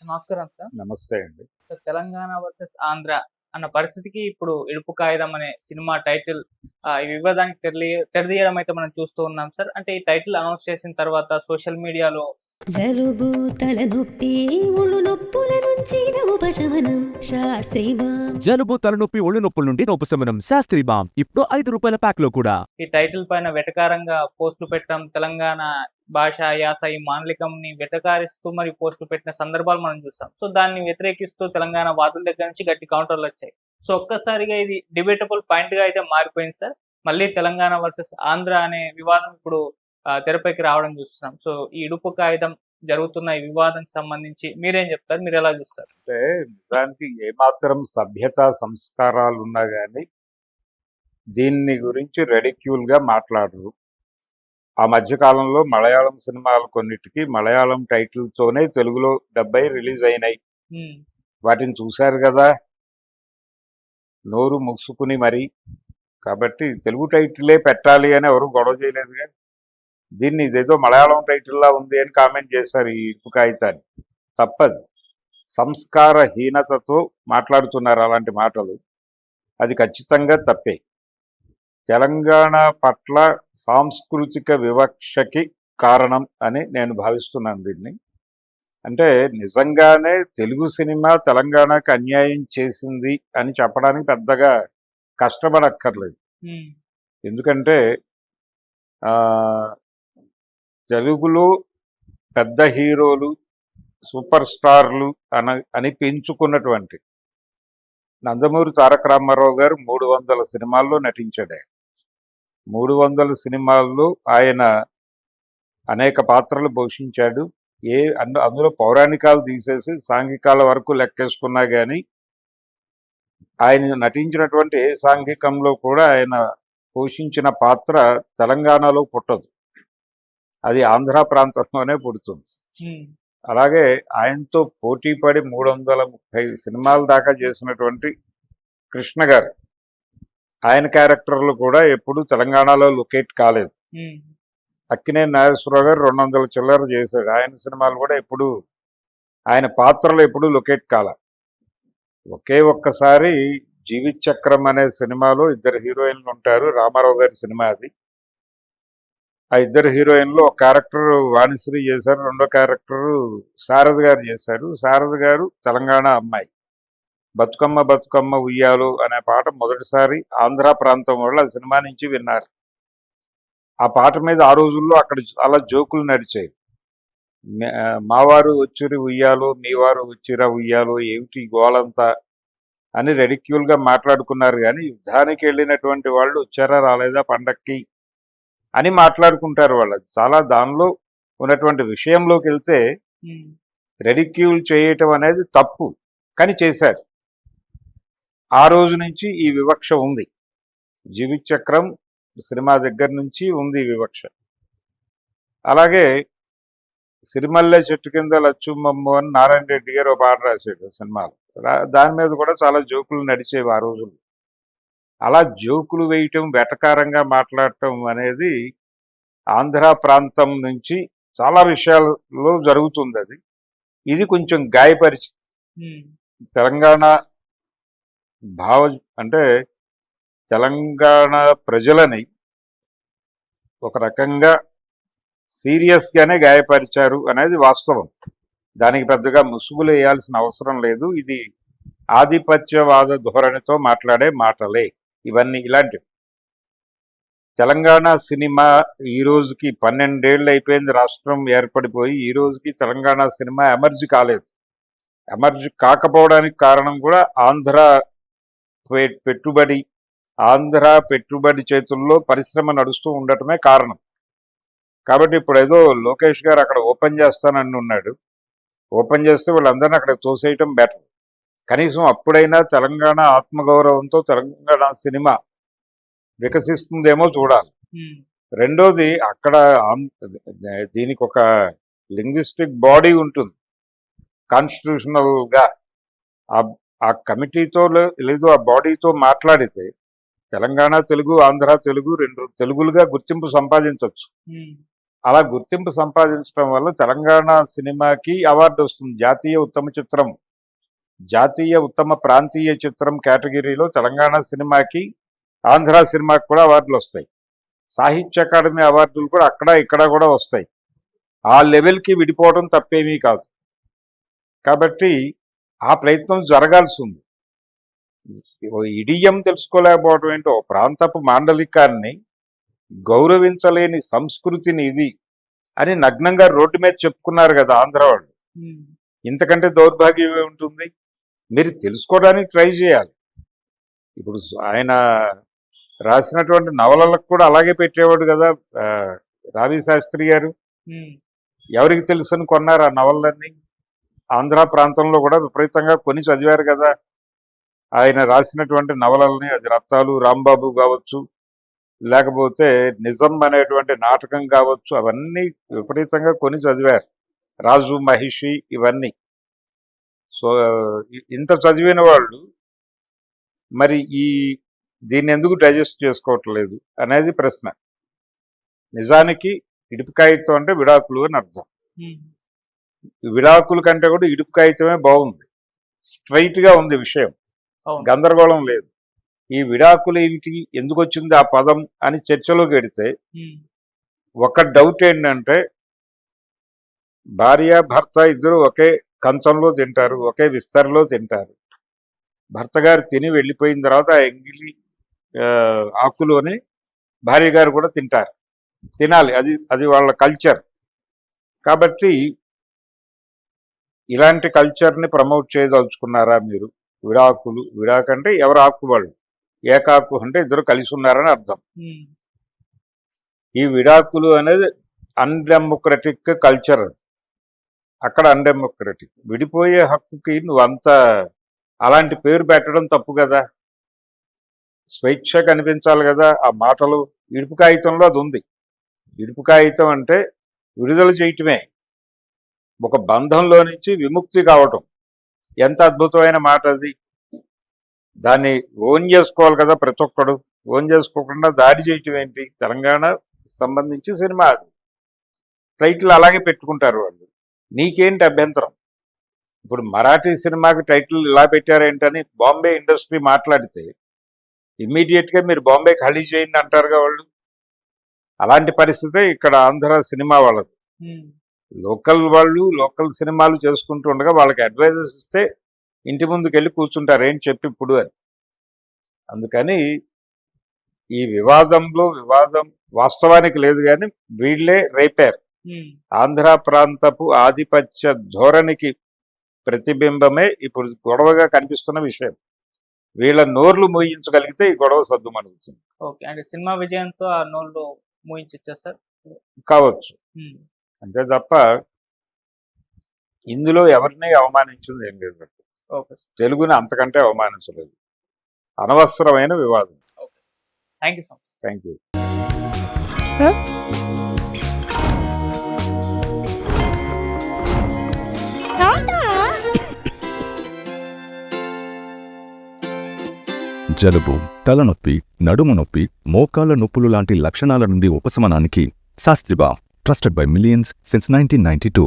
నమస్కారం సార్. నమస్తే అండి. సార్, 'తెలంగాణ వర్సెస్ ఆంధ్ర' అన్న పరిస్థితికి ఇప్పుడు 'ఇడుపు కాగితం' అనే సినిమా టైటిల్ ఈ వివాదానికి తెరదీయడం అయితే మనం చూస్తూ ఉన్నాం సార్. అంటే ఈ టైటిల్ అనౌన్స్ చేసిన తర్వాత సోషల్ మీడియాలో జలుబు తలనొప్పి ఒళ్ళు నొప్పుల నుంచి ఉపశమనం శాస్త్రీ బామ్. జలుబు తలనొప్పి ఒళ్ళు నొప్పుల నుండి ఉపశమనం శాస్త్రీ బామ్ ఇప్పుడు ₹5 ప్యాక్ లో కూడా. ఈ టైటిల్ పైన వెటకారంగా పోస్టులు పెట్టడం, తెలంగాణ భాష, యాస, ఈ మాండలికంని వెటకారిస్తూ మరి పోస్టులు పెట్టిన సందర్భాలు మనం చూస్తాం. సో దాన్ని వ్యతిరేకిస్తూ తెలంగాణ వాదుల దగ్గర నుంచి గట్టి కౌంటర్లు వచ్చాయి. సో ఒక్కసారిగా ఇది డిబేటబుల్ పాయింట్ గా అయితే మారిపోయింది సార్. మళ్ళీ తెలంగాణ వర్సెస్ ఆంధ్ర అనే వివాదం ఇప్పుడు తెరపైకి రావడం చూస్తున్నాం. సో ఈ ఇడుపు కాగితం జరుగుతున్న ఈ వివాదానికి సంబంధించి మీరేం చెప్తారు? మీరు ఎలా చూస్తారు? అంటే నిజానికి ఏమాత్రం సభ్యతా సంస్కారాలు ఉన్నా కానీ దీన్ని గురించి రెడిక్యూల్ గా మాట్లాడరు. ఆ మధ్య కాలంలో మలయాళం సినిమాలు కొన్నిటికి మలయాళం టైటిల్ తోనే తెలుగులో 70 రిలీజ్ అయినాయి. ఉమ్, వాటిని చూశారు కదా, నోరు ముసుకుని మరి. కాబట్టి తెలుగు టైటిలే పెట్టాలి అని ఎవరు గొడవ చేయలేదుగా. దీన్ని ఇదేదో మలయాళం టైటిల్లా ఉంది అని కామెంట్ చేశారు ఈ ఇడుపు కాగితాన్ని. తప్పదు. సంస్కారహీనతతో మాట్లాడుతున్నారు అలాంటి మాటలు. అది ఖచ్చితంగా తప్పే. తెలంగాణ పట్ల సాంస్కృతిక వివక్షకి కారణం అని నేను భావిస్తున్నాను దీన్ని. అంటే నిజంగానే తెలుగు సినిమా తెలంగాణకు అన్యాయం చేసింది అని చెప్పడానికి పెద్దగా కష్టపడక్కర్లేదు. ఉమ్, ఎందుకంటే ఆ, తెలుగులో పెద్ద హీరోలు, సూపర్ స్టార్లు అని పెంచుకున్నటువంటి నందమూరి తారక రామారావు గారు 300 సినిమాల్లో నటించాడు. 300 సినిమాల్లో ఆయన అనేక పాత్రలు పోషించాడు. అందులో పౌరాణికాలు తీసేసి సాంఘికాల వరకు లెక్కేసుకున్నా కానీ ఆయన నటించినటువంటి ఏ సాంఘికంలో కూడా ఆయన పోషించిన పాత్ర తెలంగాణలో పుట్టదు. అది ఆంధ్ర ప్రాంతంలోనే పుడుతుంది. ఉమ్, అలాగే ఆయనతో పోటీపడి 330 సినిమాల దాకా చేసినటువంటి కృష్ణ గారు, ఆయన క్యారెక్టర్లు కూడా ఎప్పుడు తెలంగాణలో లొకేట్ కాలేదు. ఉమ్, అక్కినేని నాగేశ్వరరావు గారు 200 చిల్లర చేశాడు. ఆయన సినిమాలు కూడా ఎప్పుడు, ఆయన పాత్రలు ఎప్పుడు లొకేట్ కాల. ఒకే ఒక్కసారి జీవిత చక్రం అనే సినిమాలో 2 హీరోయిన్లు ఉంటారు. రామారావు గారి సినిమా అది. ఆ 2 హీరోయిన్లు ఒక క్యారెక్టర్ వాణిశ్రీ చేశారు, రెండో క్యారెక్టర్ శారద గారు చేశారు. శారద గారు తెలంగాణ అమ్మాయి. బతుకమ్మ బతుకమ్మ ఉయ్యాలు అనే పాట మొదటిసారి ఆంధ్ర ప్రాంతం వాళ్ళు ఆ సినిమా నుంచి విన్నారు. ఆ పాట మీద ఆ రోజుల్లో అక్కడ చాలా జోకులు నడిచాయి. మావారు వచ్చిరి ఉయ్యాలు, మీ వారు వచ్చిరా ఉయ్యాలు, ఏమిటి గోలంతా అని రెడిక్యూల్గా మాట్లాడుకున్నారు. కానీ యుద్ధానికి వెళ్ళినటువంటి వాళ్ళు వచ్చారా రాలేదా పండక్కి అని మాట్లాడుకుంటారు. వాళ్ళు చాలా దానిలో ఉన్నటువంటి విషయంలోకి వెళ్తే ఉమ్, రెడిక్యూల్ చేయటం అనేది తప్పు, కానీ చేశారు. ఆ రోజు నుంచి ఈ వివక్ష ఉంది. జీవిత చక్రం సినిమా దగ్గర నుంచి ఉంది ఈ వివక్ష. అలాగే సిరిమల్లె చెట్టు కింద లచ్చుమమ్మ అని నారాయణ రెడ్డి గారు ఒక పాట రాశాడు సినిమాలో. దాని మీద కూడా చాలా జోకులు నడిచేవి ఆ రోజుల్లో. అలా జోకులు వేయటం, వెటకారంగా మాట్లాడటం అనేది ఆంధ్ర ప్రాంతం నుంచి చాలా విషయాల్లో జరుగుతుంది. అది ఇది కొంచెం గాయపరిచి ఉమ్, తెలంగాణ అంటే తెలంగాణ ప్రజలని ఒక రకంగా సీరియస్గానే గాయపరిచారు అనేది వాస్తవం. దానికి పెద్దగా ముసుగులు వేయాల్సిన అవసరం లేదు. ఇది ఆధిపత్యవాద ధోరణితో మాట్లాడే మాటలే ఇవన్నీ. ఇలాంటివి తెలంగాణ సినిమా ఈ రోజుకి 12 ఏళ్ళు అయిపోయింది. రాష్ట్రం ఏర్పడిపోయి ఈ రోజుకి తెలంగాణ సినిమా ఎమర్జ్ కాలేదు. ఎమర్జ్ కాకపోవడానికి కారణం కూడా ఆంధ్ర పెట్టుబడి చేతుల్లో పరిశ్రమ నడుస్తూ ఉండటమే కారణం. కాబట్టి ఇప్పుడు ఏదో లోకేష్ గారు అక్కడ ఓపెన్ చేస్తానని ఉన్నాడు. ఓపెన్ చేస్తే వీళ్ళందరినీ అక్కడ తోసేయటం బెటర్. కనీసం అప్పుడైనా తెలంగాణ ఆత్మగౌరవంతో తెలంగాణ సినిమా వికసిస్తుందేమో చూడాలి. ఉమ్, రెండోది, అక్కడ దీనికి ఒక లింగ్విస్టిక్ బాడీ ఉంటుంది కాన్స్టిట్యూషనల్గా. ఆ కమిటీతో లేదు ఆ బాడీతో మాట్లాడితే తెలంగాణ తెలుగు, ఆంధ్ర తెలుగు 2 తెలుగులుగా గుర్తింపు సంపాదించవచ్చు. ఉమ్, అలా గుర్తింపు సంపాదించడం వల్ల తెలంగాణ సినిమాకి అవార్డు వస్తుంది. జాతీయ ఉత్తమ చిత్రం, జాతీయ ఉత్తమ ప్రాంతీయ చిత్రం కేటగిరీలో తెలంగాణ సినిమాకి, ఆంధ్ర సినిమాకి కూడా అవార్డులు వస్తాయి. సాహిత్య అకాడమీ అవార్డులు కూడా అక్కడ ఇక్కడ కూడా వస్తాయి. ఆ లెవెల్కి విడిపోవడం తప్పేమీ కాదు. కాబట్టి ఆ ప్రయత్నం జరగాల్సి ఉంది. ఇడియం తెలుసుకోలేకపోవడం ఏంటో, ప్రాంతపు మాండలికాన్ని గౌరవించలేని సంస్కృతిని ఇది అని నగ్నంగా రోడ్డు మీద చెప్పుకున్నారు కదా ఆంధ్ర వాళ్ళు. ఇంతకంటే దౌర్భాగ్యం ఉంటుంది? మీరు తెలుసుకోవడానికి ట్రై చేయాలి. ఇప్పుడు ఆయన రాసినటువంటి నవలలకు కూడా అలాగే పెట్టేవాడు కదా రావి శాస్త్రి గారు. ఎవరికి తెలుసని కొన్నారు ఆ నవలలన్నీ? ఆంధ్ర ప్రాంతంలో కూడా విపరీతంగా కొని చదివారు కదా ఆయన రాసినటువంటి నవలల్ని. అది రత్తాలు రాంబాబు కావచ్చు, లేకపోతే నిజం అనేటువంటి నాటకం కావచ్చు, అవన్నీ విపరీతంగా కొని చదివారు. రాజు మహిషి ఇవన్నీ. సో ఇంత చదివిన వాళ్ళు మరి దీన్ని ఎందుకు డైజెస్ట్ చేసుకోవట్లేదు అనేది ప్రశ్న. నిజానికి ఇడుపు కాగితం అంటే విడాకులు అని అర్థం. విడాకుల కంటే కూడా ఇడుపు కాగితమే బాగుంది. స్ట్రైట్గా ఉంది విషయం, గందరగోళం లేదు. ఈ విడాకులు ఏమిటి, ఎందుకు వచ్చింది ఆ పదం అని చర్చలోకి వెడితే ఒక డౌట్ ఏంటంటే, భార్య భర్త ఇద్దరు ఒకే కంచంలో తింటారు, ఒకే విస్తరలో తింటారు. భర్త గారు తిని వెళ్ళిపోయిన తర్వాత ఆ ఎంగిలి ఆకులోనే భార్య గారు కూడా తినాలి. అది వాళ్ళ కల్చర్. కాబట్టి ఇలాంటి కల్చర్ని ప్రమోట్ చేయదలుచుకున్నారా మీరు? విడాకంటే ఎవరు ఆకు వాళ్ళు, ఏకాకు అంటే ఇద్దరు కలిసి ఉన్నారని అర్థం. ఈ విడాకులు అనేది అన్డెమోక్రటిక్ కల్చర్. అది అక్కడ అన్డెమోక్రటిక్. విడిపోయే హక్కుకి నువ్వంతా అలాంటి పేరు పెట్టడం తప్పు కదా. స్వేచ్ఛ కనిపించాలి కదా ఆ మాటలు. ఇడుపు కాగితంలో అది ఉంది. ఇడుపు కాగితం అంటే విడుదల చేయటమే, ఒక బంధంలో నుంచి విముక్తి కావటం. ఎంత అద్భుతమైన మాట అది. దాన్ని ఓన్ చేసుకోవాలి కదా ప్రతి ఒక్కడు. ఓన్ చేసుకోకుండా దాడి చేయటం ఏంటి? తెలంగాణ సంబంధించి సినిమా అది. టైటిల్ అలాగే పెట్టుకుంటారు వాళ్ళు. నీకేంటి అభ్యంతరం? ఇప్పుడు మరాఠీ సినిమాకి టైటిల్ ఇలా పెట్టారేంటని బాంబే ఇండస్ట్రీ మాట్లాడితే ఇమ్మీడియట్గా మీరు బాంబే ఖాళీ చేయండి అంటారుగా వాళ్ళు. అలాంటి పరిస్థితే ఇక్కడ ఆంధ్ర సినిమా వాళ్ళది. లోకల్ వాళ్ళు లోకల్ సినిమాలు చేసుకుంటూ ఉండగా వాళ్ళకి అడ్వైజెస్ ఇస్తే ఇంటి ముందుకు వెళ్ళి కూర్చుంటారు ఏంటి చెప్పి ఇప్పుడు అని. అందుకని ఈ వివాదం వాస్తవానికి లేదు, కానీ వీళ్ళే రేపారు. ఆంధ్ర ప్రాంతపు ఆధిపత్య ధోరణికి ప్రతిబింబమే ఇప్పుడు గొడవగా కనిపిస్తున్న విషయం. వీళ్ళ నోర్లు మూయించగలిగితే ఈ గొడవ సద్దుమణుగుతుంది. ఓకే, అంటే సినిమా విజయంతో ఆ నోర్లు మూయించొచ్చా సార్? కావచ్చు. అంతే తప్ప ఇందులో ఎవరిని అవమానించింది ఏం లేదు. తెలుగుని అంతకంటే అవమానించలేదు. అనవసరమైన వివాదం. Thank you. Thank you. జలుబు, తలనొప్పి, నడుము నొప్పి, మోకాళ్ల నొప్పులు లాంటి లక్షణాల నుండి ఉపశమనానికి Shastri balm, trusted by millions since 1992.